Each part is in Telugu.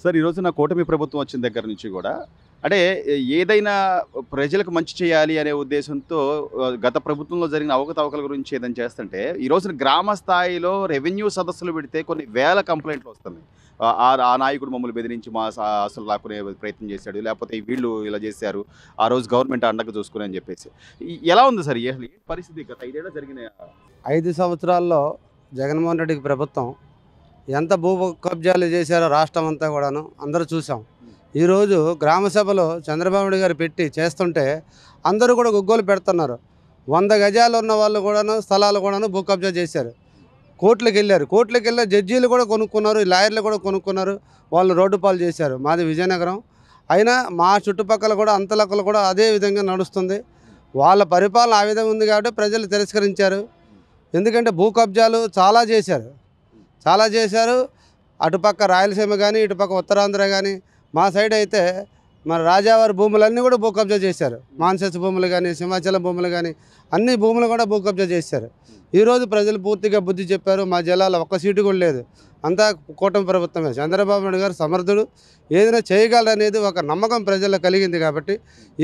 సార్ ఈ రోజున కూటమి ప్రభుత్వం వచ్చిన దగ్గర నుంచి కూడా అంటే ఏదైనా ప్రజలకు మంచి చేయాలి అనే ఉద్దేశంతో గత ప్రభుత్వంలో జరిగిన అవకతవకల గురించి ఏదైనా చేస్తుంటే ఈ రోజున గ్రామ స్థాయిలో రెవెన్యూ సదస్సులు పెడితే కొన్ని వేల కంప్లైంట్లు వస్తున్నాయి. ఆ నాయకుడు మమ్మల్ని బెదిరించి మా అసలు లాక్కునే ప్రయత్నం చేశాడు, లేకపోతే వీళ్ళు ఇలా చేశారు, ఆ రోజు గవర్నమెంట్ అండగా చూసుకుని అని చెప్పేసి. ఎలా ఉంది సార్ అసలు ఏంటి పరిస్థితి? గత 5 ఏళ్ళ జరిగిన 5 సంవత్సరాల్లో జగన్మోహన్ రెడ్డికి ప్రభుత్వం ఎంత భూ కబ్జాలు చేశారో రాష్ట్రం అంతా కూడాను అందరూ చూసాం. ఈరోజు గ్రామ సభలో చంద్రబాబు నాయుడు గారు పెట్టి చేస్తుంటే అందరూ కూడా గుగ్గోలు పెడుతున్నారు. 100 గజాలు ఉన్న వాళ్ళు కూడాను స్థలాలు కూడాను భూ కబ్జా చేశారు. కోర్టులకు వెళ్ళారు. జడ్జీలు కూడా కొనుక్కున్నారు, లాయర్లు కూడా కొనుక్కున్నారు, వాళ్ళు రోడ్డు పాలు చేశారు. మాది విజయనగరం అయినా మా చుట్టుపక్కల కూడా అంతలక్కలు కూడా అదే విధంగా నడుస్తుంది. వాళ్ళ పరిపాలన ఆ విధంగా ఉంది కాబట్టి ప్రజలు తిరస్కరించారు. ఎందుకంటే భూ కబ్జాలు చాలా చేశారు. అటుపక్క రాయలసీమ కానీ ఇటుపక్క ఉత్తరాంధ్ర కానీ మా సైడ్ అయితే మన రాజావారి భూములన్నీ కూడా భూ కబ్జా చేశారు. మాన్సెస్ భూములు కానీ సింహాచలం భూములు కానీ అన్ని భూములు కూడా భూ కబ్జా చేశారు. ఈరోజు ప్రజలు పూర్తిగా బుద్ధి చెప్పారు. మా జిల్లాలో ఒక్క సీటు కూడా లేదు, అంతా కూటమి ప్రభుత్వమే. చంద్రబాబు నాయుడు గారు సమర్థుడు, ఏదైనా చేయగలరనేది ఒక నమ్మకం ప్రజల్లో కలిగింది. కాబట్టి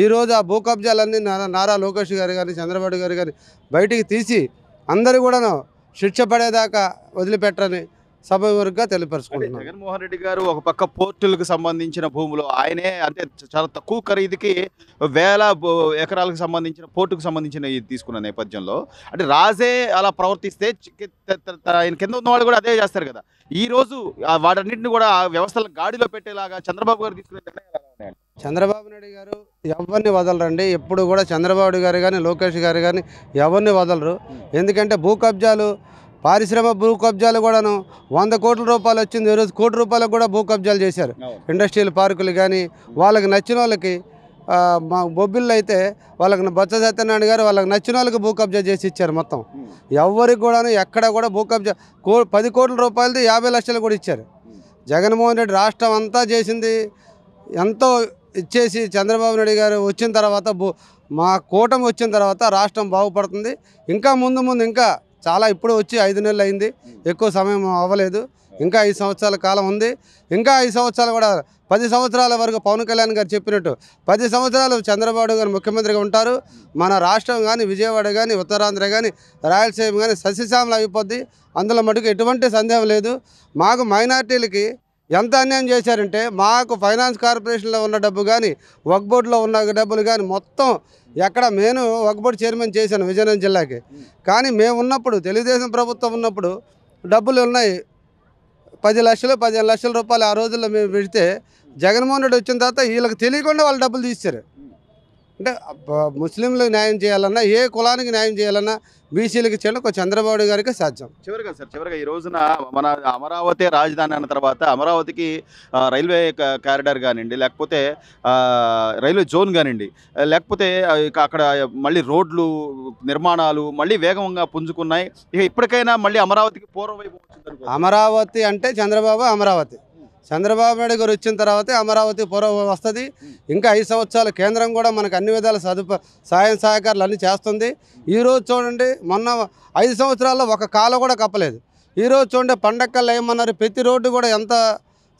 ఈరోజు ఆ భూ కబ్జాలన్నీ నారా లోకేష్ గారు కానీ చంద్రబాబు గారు కానీ బయటికి తీసి అందరూ కూడాను శిక్ష పడేదాకా వదిలిపెట్టరని సభవర్గా తెలియపరుచుకుంటున్నాను. జగన్మోహన్ రెడ్డి గారు ఒక పక్క పోర్టులకు సంబంధించిన భూములు ఆయనే అంటే చాలా తక్కువ ఖరీదుకి వేల ఎకరాలకు సంబంధించిన పోర్టుకు సంబంధించిన ఇది తీసుకున్న నేపథ్యంలో అంటే రాజే అలా ప్రవర్తిస్తే ఆయన కింద ఉన్న వాళ్ళు కూడా అదే చేస్తారు కదా. ఈ రోజు వాటన్నింటిని కూడా వ్యవస్థలను గాడిలో పెట్టేలాగా చంద్రబాబు గారు తీసుకునే చంద్రబాబు నాయుడు గారు ఎవరిని వదలరండి. ఎప్పుడు కూడా చంద్రబాబు గారు కానీ లోకేష్ గారు కానీ ఎవరిని వదలరు. ఎందుకంటే భూ కబ్జాలు, పారిశ్రామిక భూ కబ్జాలు కూడాను 100 కోట్ల రూపాయలు వచ్చింది. ఈరోజు 1 కోటి రూపాయలకు కూడా భూ కబ్జాలు చేశారు. ఇండస్ట్రియల్ పార్కులు కానీ వాళ్ళకి నచ్చిన వాళ్ళకి మా బొబ్బిళ్ళు అయితే వాళ్ళకి బొత్స సత్యనారాయణ గారు వాళ్ళకి నచ్చిన వాళ్ళకి భూ కబ్జా చేసి ఇచ్చారు. మొత్తం ఎవరికి కూడాను ఎక్కడ కూడా భూ కబ్జా 10 కోట్ల రూపాయలది 50 లక్షలు కూడా ఇచ్చారు. జగన్మోహన్ రెడ్డి రాష్ట్రం అంతా చేసింది ఎంతో ఇచ్చేసి చంద్రబాబు నాయుడు గారు వచ్చిన తర్వాత మా కూటమి వచ్చిన తర్వాత రాష్ట్రం బాగుపడుతుంది. ఇంకా ముందు ఇంకా చాలా ఇప్పుడు వచ్చి 5 నెలలు అయింది, ఎక్కువ సమయం అవ్వలేదు. ఇంకా 5 సంవత్సరాల కాలం ఉంది. ఇంకా 5 సంవత్సరాలు కూడా 10 సంవత్సరాల వరకు పవన్ కళ్యాణ్ గారు చెప్పినట్టు 10 సంవత్సరాలు చంద్రబాబు గారు ముఖ్యమంత్రిగా ఉంటారు. మన రాష్ట్రం కానీ విజయవాడ కానీ ఉత్తరాంధ్ర కానీ రాయలసీమ కానీ సస్యశ్యామలు అయిపోద్ది. అందులో మటుకు ఎటువంటి సందేహం లేదు. మాకు మైనార్టీలకి ఎంత అన్యాయం చేశారంటే మాకు ఫైనాన్స్ కార్పొరేషన్లో ఉన్న డబ్బు కానీ వక్ఫ్ బోర్డులో ఉన్న డబ్బులు కానీ మొత్తం ఎక్కడ నేను వక్ఫ్ బోర్డు చైర్మన్ చేశాను విజయనగరం జిల్లాకి. కానీ మేము ఉన్నప్పుడు తెలుగుదేశం ప్రభుత్వం ఉన్నప్పుడు డబ్బులు ఉన్నాయి 10 లక్షలు 15 లక్షల రూపాయలు ఆ రోజుల్లో మేము పెడితే జగన్మోహన్ రెడ్డి వచ్చిన తర్వాత వీళ్ళకి తెలియకుండా వాళ్ళు డబ్బులు తీశారు. అంటే ముస్లింలకు న్యాయం చేయాలన్నా ఏ కులానికి న్యాయం చేయాలన్నా బీసీలకు చేయడం ఒక చంద్రబాబు గారికి సాధ్యం. చివరిగా ఈ రోజున మన అమరావతి రాజధాని అన్న తర్వాత అమరావతికి రైల్వే కారిడార్ కానివ్వండి, లేకపోతే రైల్వే జోన్ కానివ్వండి, లేకపోతే అక్కడ మళ్ళీ రోడ్లు నిర్మాణాలు మళ్ళీ వేగంగా పుంజుకున్నాయి. ఇక ఇప్పటికైనా మళ్ళీ అమరావతికి పూర్వవైపు అమరావతి అంటే చంద్రబాబు నాయుడు గారు వచ్చిన తర్వాతే అమరావతి పూర్వ వస్తుంది. ఇంకా 5 సంవత్సరాలు కేంద్రం కూడా మనకు అన్ని విధాల సాయం సహకారాలు అన్నీ చేస్తుంది. ఈరోజు చూడండి, మొన్న 5 సంవత్సరాల్లో ఒక కాలు కూడా కప్పలేదు. ఈరోజు చూడండి, పండక్కల్లో ఏమన్నారు, ప్రతి రోడ్డు కూడా ఎంత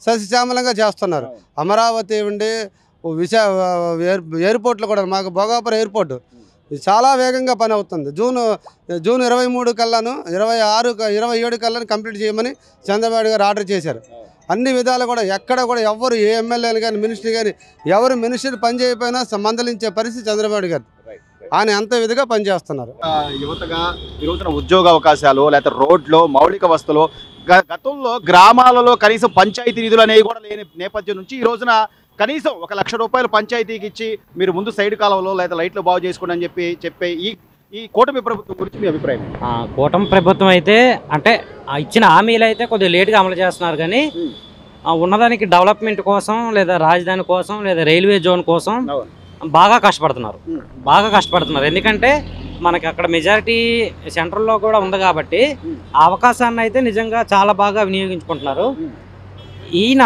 సస్యశ్యామలంగా చేస్తున్నారు. అమరావతి ఇవ్వండి, ఎయిర్పోర్ట్లు కూడా మాకు భోగాపురం ఎయిర్పోర్టు చాలా వేగంగా పని అవుతుంది. జూన్ 23 కల్లాను 27 కల్లాను కంప్లీట్ చేయమని చంద్రబాబు గారు ఆర్డర్ చేశారు. అన్ని విధాలు కూడా ఎక్కడ కూడా ఎవరు ఏ ఎమ్మెల్యేలు కానీ మినిస్టర్ కానీ ఎవరు మినిస్టర్ పని చేయకపోయినా మందలించే పరిస్థితి చంద్రబాబు గారు. ఆయన అంత విధిగా పనిచేస్తున్నారు. యువతగా ఈ రోజున ఉద్యోగ అవకాశాలు లేకపోతే రోడ్లు మౌలిక వస్తువులు గతంలో గ్రామాలలో కనీసం పంచాయతీ నిధులు అనేవి కూడా లేని నేపథ్యం నుంచి ఈ రోజున కనీసం 1 లక్ష రూపాయలు పంచాయతీకి ఇచ్చి మీరు ముందు సైడ్ కాలంలో లేదా లైట్లు బాగు చేసుకోండి అని చెప్పే ఈ కూటమి ప్రభుత్వం గురించి మీ అభిప్రాయం? కూటమి ప్రభుత్వం అయితే అంటే ఇచ్చిన హామీలు అయితే కొద్దిగా లేట్గా అమలు చేస్తున్నారు, కానీ ఉన్నదానికి డెవలప్మెంట్ కోసం లేదా రాజధాని కోసం లేదా రైల్వే జోన్ కోసం బాగా కష్టపడుతున్నారు. ఎందుకంటే మనకి అక్కడ మెజారిటీ సెంట్రల్లో కూడా ఉంది కాబట్టి ఆ అవకాశాన్ని అయితే నిజంగా చాలా బాగా వినియోగించుకుంటున్నారు. ఈయన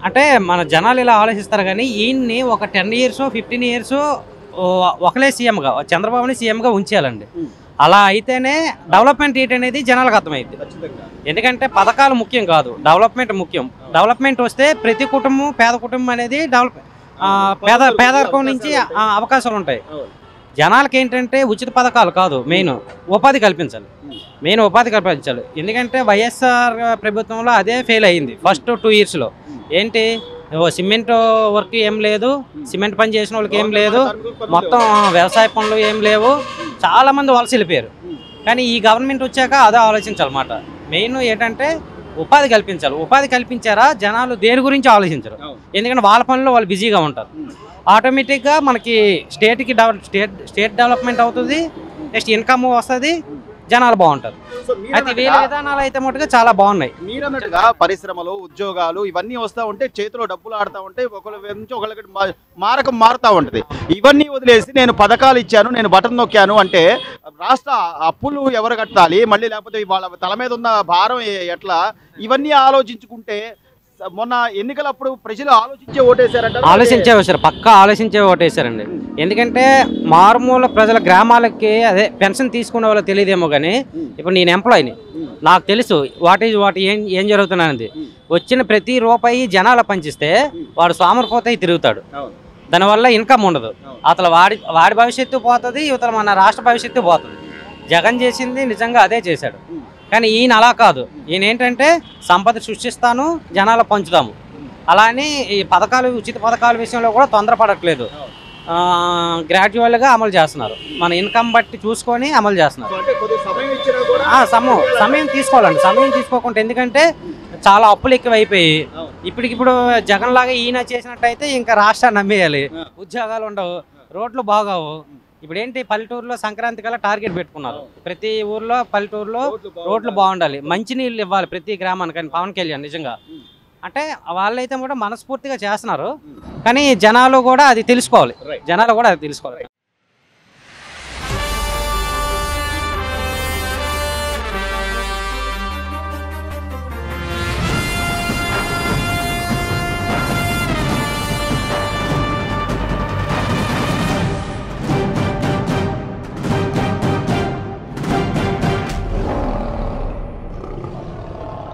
అంటే మన జనాలు ఇలా ఆలోచిస్తారు, కానీ ఈయన్ని ఒక 10 years 15 years ఒకలే సీఎంగా చంద్రబాబుని సీఎంగా ఉంచేయాలండి. అలా అయితేనే డెవలప్మెంట్ ఏంటి అనేది జనాలకు అర్థమైంది. ఎందుకంటే పథకాలు ముఖ్యం కాదు, డెవలప్మెంట్ ముఖ్యం. డెవలప్మెంట్ వస్తే ప్రతి కుటుంబం, పేద కుటుంబం అనేది పేదరికం నుంచి అవకాశాలు ఉంటాయి. జనాలకి ఏంటంటే ఉచిత పథకాలు కాదు, మెయిన్ ఉపాధి కల్పించాలి. ఎందుకంటే వైఎస్ఆర్ ప్రభుత్వంలో అదే ఫెయిల్ అయ్యింది ఫస్ట్ 2 yearsలో. ఏంటి, సిమెంట్ వర్క్ ఏం లేదు, సిమెంట్ పని చేసిన వాళ్ళకి ఏం లేదు, మొత్తం వ్యవసాయ పనులు ఏం లేవు, చాలామంది వలస వెళ్ళిపోయారు. కానీ ఈ గవర్నమెంట్ వచ్చాక అదే ఆలోచించాలన్నమాట. మెయిన్ ఏంటంటే ఉపాధి కల్పించాలి. ఉపాధి కల్పించారా జనాలు దేని గురించి ఆలోచించరు, ఎందుకంటే వాళ్ళ పనుల్లో వాళ్ళు బిజీగా ఉంటారు. ఆటోమేటిక్గా మనకి స్టేట్ డెవలప్మెంట్ అవుతుంది, నెక్స్ట్ ఇన్కమ్ వస్తుంది, జనాలు బాగుంటారు. అయితే వీళ్ళ విధానాలు అయితే మటుగా చాలా బాగున్నాయి. మీరు అన్నట్టుగా పరిశ్రమలు, ఉద్యోగాలు ఇవన్నీ వస్తూ ఉంటే, చేతిలో డబ్బులు ఆడుతూ ఉంటే, ఒకరి నుంచి ఒకరికి మారకం మారుతూ ఉంటుంది. ఇవన్నీ వదిలేసి నేను పథకాలు ఇచ్చాను, నేను బటన్ నొక్కాను అంటే రాష్ట్ర అప్పులు ఎవరు కట్టాలి, మళ్ళీ లేకపోతే వాళ్ళ తల మీద ఉన్న భారం ఎట్లా, ఇవన్నీ ఆలోచించుకుంటే మొన్న ఎన్నికలప్పుడు ప్రజలు ఆలోచించేసారు, పక్కా ఆలోచించే ఓటేశారండి. ఎందుకంటే మారుమూల ప్రజల గ్రామాలకి అదే పెన్షన్ తీసుకునే వాళ్ళకి తెలియదేమో కానీ ఇప్పుడు నేను ఎంప్లాయీని, నాకు తెలుసు వాటి ఏం జరుగుతున్నది. వచ్చిన ప్రతి రూపాయి జనాల పంచిస్తే వాడు సోమరిపోతాయి తిరుగుతాడు, దానివల్ల ఇన్కమ్ ఉండదు. అసలు వాడి భవిష్యత్తు పోతుంది, ఇవతల మన రాష్ట్ర భవిష్యత్తు పోతుంది. జగన్ చేసింది నిజంగా అదే చేశాడు. కానీ ఈయన అలా కాదు, ఈయన ఏంటంటే సంపద సృష్టిస్తాను, జనాలు పంచుతాము. అలానే ఈ పథకాలు, ఉచిత పథకాల విషయంలో కూడా తొందరపడట్లేదు, గ్రాడ్యువల్గా అమలు చేస్తున్నారు. మన ఇన్కమ్ బట్టి చూసుకొని అమలు చేస్తున్నారు. సమయం తీసుకోవాలండి, సమయం తీసుకోకుండా. ఎందుకంటే చాలా అప్పులు ఎక్కువైపోయి ఇప్పటికిప్పుడు జగన్ లాగా ఈయన చేసినట్టయితే ఇంకా రాష్ట్రాన్ని నమ్మేయాలి, ఉద్యోగాలు ఉండవు, రోడ్లు బాగావు. ఇప్పుడు ఏంటి, పల్లెటూరులో సంక్రాంతి కల్లా టార్గెట్ పెట్టుకున్నారు. ప్రతి ఊర్లో పల్లెటూరులో రోడ్లు బాగుండాలి, మంచినీళ్ళు ఇవ్వాలి ప్రతి గ్రామానికి. కానీ పవన్ కళ్యాణ్ నిజంగా అంటే వాళ్ళైతే కూడా మనస్ఫూర్తిగా చేస్తున్నారు. కానీ జనాలు కూడా అది తెలుసుకోవాలి.